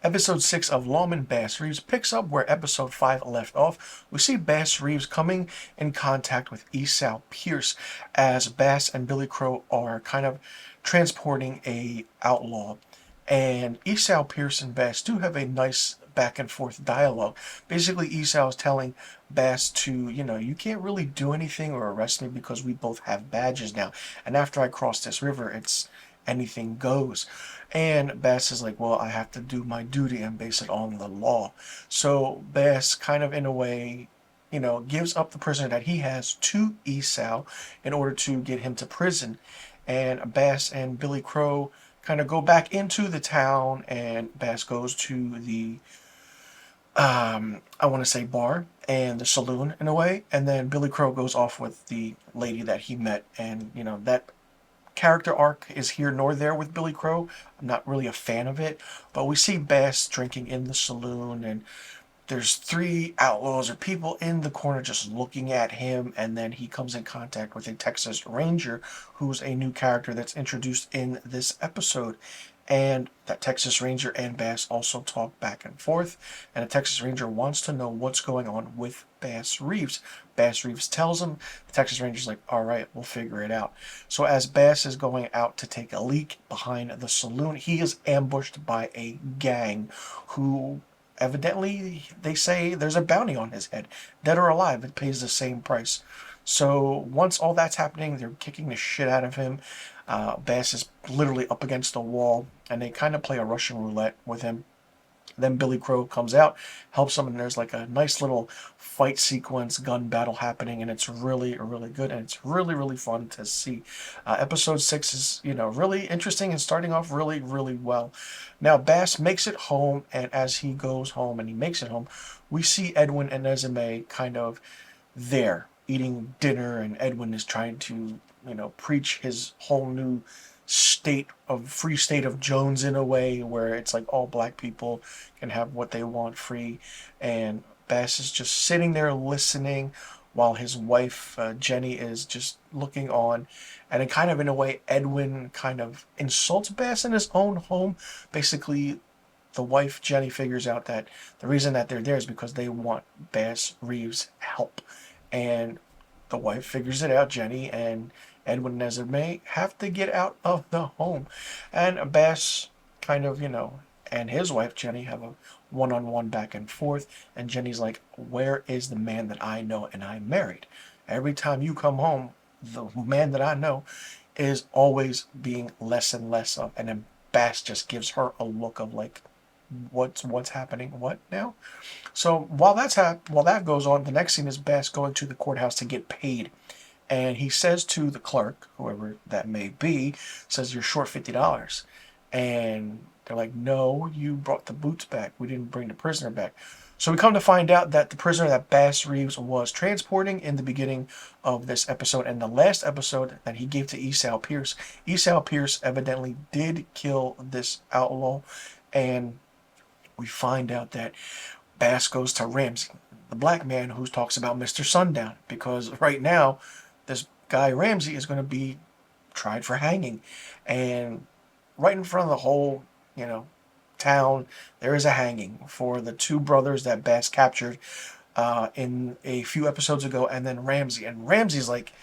Episode 6 of Lawmen Bass Reeves picks up where episode 5 left off. We see Bass Reeves coming in contact with Esau Pierce as Bass and Billy Crow are kind of transporting a outlaw. And Esau Pierce and Bass do have a nice back and forth dialogue. Basically, Esau is telling Bass to, you can't really do anything or arrest me because we both have badges now. And after I cross this river, it's anything goes. And Bass is like, well, I have to do my duty and base it on the law. So Bass kind of in a way, gives up the prisoner that he has to Esau in order to get him to prison. And Bass and Billy Crow kind of go back into the town, and Bass goes to the I want to say bar and the saloon in a way, and then Billy Crow goes off with the lady that he met, and that character arc is here nor there with Billy Crow. I'm not really a fan of it, but we see Bass drinking in the saloon, and there's three outlaws or people in the corner just looking at him, and then he comes in contact with a Texas Ranger, who's a new character that's introduced in this episode. And that Texas Ranger and Bass also talk back and forth, and the Texas Ranger wants to know what's going on with Bass Reeves. Bass Reeves tells him. The Texas Ranger's like, all right, we'll figure it out. So as Bass is going out to take a leak behind the saloon, he is ambushed by a gang who evidently, they say there's a bounty on his head. Dead or alive, it pays the same price. So once all that's happening, they're kicking the shit out of him. Bass is literally up against the wall, and they kind of play a Russian roulette with him. Then Billy Crow comes out, helps him, and there's like a nice little fight sequence, gun battle happening, and it's really, really good, and it's really, really fun to see. Episode 6 is, really interesting and starting off really, really well. Now, Bass makes it home, and as he goes home and he makes it home, we see Edwin and Esme kind of there eating dinner, and Edwin is trying to, preach his whole new free state of Jones in a way where it's like all black people can have what they want free, and Bass is just sitting there listening while his wife Jenny is just looking on, and then kind of in a way Edwin kind of insults Bass in his own home. Basically, the wife Jenny figures out that the reason that they're there is because they want Bass Reeves' help, and the wife figures it out, Jenny, and Edwin and Esme have to get out of the home. And Bass kind of, and his wife Jenny have a one-on-one back and forth, and Jenny's like, where is the man that I know and I married? Every time you come home, the man that I know is always being less and less of. And then Bass just gives her a look of like, what's happening? What now? So while that goes on, the next scene is Bass going to the courthouse to get paid, and he says to the clerk, whoever that may be, says you're short $50, and they're like, no, you brought the boots back. We didn't bring the prisoner back. So we come to find out that the prisoner that Bass Reeves was transporting in the beginning of this episode and the last episode that he gave to Esau Pierce. Esau Pierce evidently did kill this outlaw, and we find out that Bass goes to Ramsey, the black man who talks about Mr. Sundown, because right now this guy Ramsey is going to be tried for hanging, and right in front of the whole, town, there is a hanging for the two brothers that Bass captured in a few episodes ago, and then Ramsey. And Ramsey's like,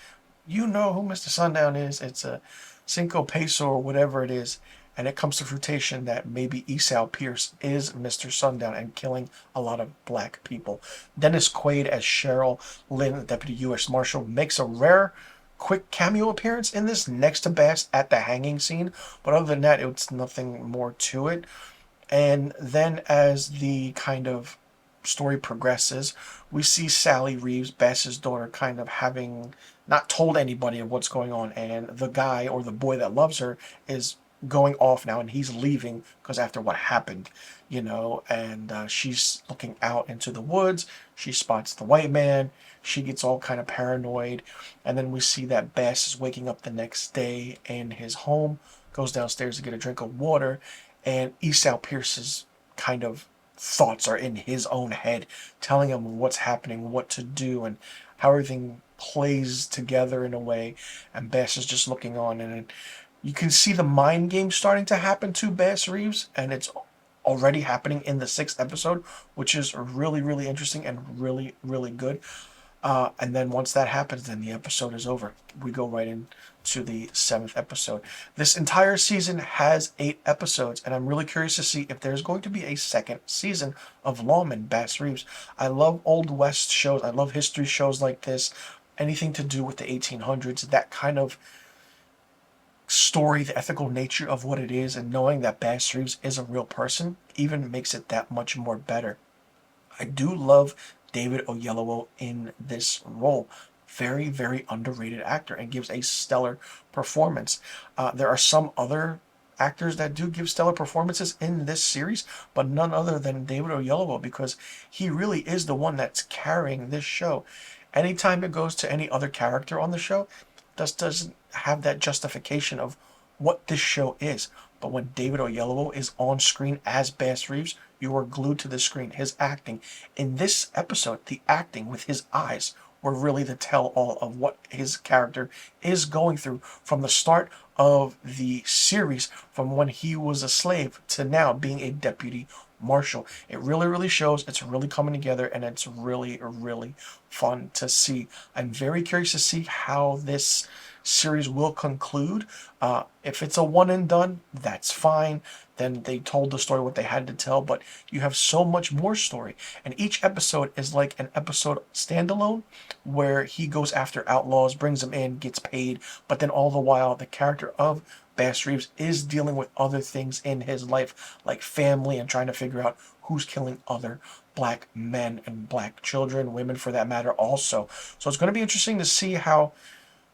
you know who Mr. Sundown is? It's a Cinco Peso or whatever it is. And it comes to fruition that maybe Esau Pierce is Mr. Sundown and killing a lot of black people. Dennis Quaid as Cheryl Lynn, Deputy U.S. Marshal, makes a rare, quick cameo appearance in this next to Bass at the hanging scene. But other than that, it's nothing more to it. And then as the kind of story progresses, we see Sally Reeves, Bass's daughter, kind of having not told anybody of what's going on. And the guy or the boy that loves her is going off now, and he's leaving because after what happened, and she's looking out into the woods. She spots the white man. She gets all kind of paranoid, and then we see that Bass is waking up the next day in his home, goes downstairs to get a drink of water, and Esau Pierce's kind of thoughts are in his own head, telling him what's happening, what to do, and how everything plays together in a way, and Bass is just looking on, and you can see the mind game starting to happen to Bass Reeves, and it's already happening in the 6th episode, which is really, really interesting and really, really good. And then once that happens, then the episode is over. We go right into the 7th episode. This entire season has 8 episodes, and I'm really curious to see if there's going to be a second season of Lawmen, Bass Reeves. I love Old West shows. I love history shows like this. Anything to do with the 1800s, that kind of story, the ethical nature of what it is, and knowing that Bass Reeves is a real person even makes it that much more better. I do love David Oyelowo in this role. Very, very underrated actor and gives a stellar performance. There are some other actors that do give stellar performances in this series, but none other than David Oyelowo, because he really is the one that's carrying this show. Anytime it goes to any other character on the show, just doesn't have that justification of what this show is. But when David Oyelowo is on screen as Bass Reeves, you are glued to the screen. His acting in this episode, the acting with his eyes were really the tell-all of what his character is going through from the start of the series, from when he was a slave to now being a deputy marshal. It really, really shows. It's really coming together, and it's really, really fun to see. I'm very curious to see how this series will conclude. If it's a one and done, that's fine. Then they told the story what they had to tell, but you have so much more story. And each episode is like an episode standalone where he goes after outlaws, brings them in, gets paid, but then all the while the character of Bass Reeves is dealing with other things in his life, like family and trying to figure out who's killing other black men and black children, women for that matter also. So it's going to be interesting to see how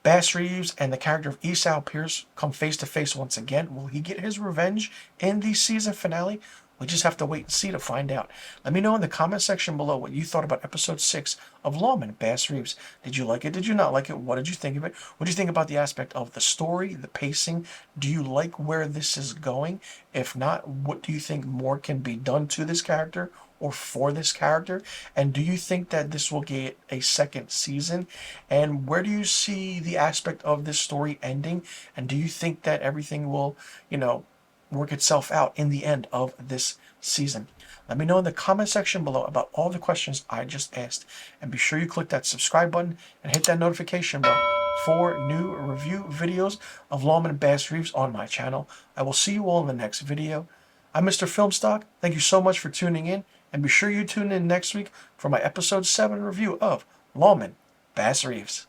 Bass Reeves and the character of Esau Pierce come face to face once again. Will he get his revenge in the season finale? We just have to wait and see to find out. Let me know in the comment section below what you thought about episode 6 of Lawmen, Bass Reeves. Did you like it? Did you not like it? What did you think of it? What did you think about the aspect of the story, the pacing? Do you like where this is going? If not, what do you think more can be done to this character or for this character? And do you think that this will get a second season? And where do you see the aspect of this story ending? And do you think that everything will, work itself out in the end of this season? Let me know in the comment section below about all the questions I just asked. And be sure you click that subscribe button and hit that notification bell for new review videos of Lawmen and Bass Reeves on my channel. I will see you all in the next video. I'm Mr. Filmstock. Thank you so much for tuning in. And be sure you tune in next week for my episode 7 review of Lawmen, Bass Reeves.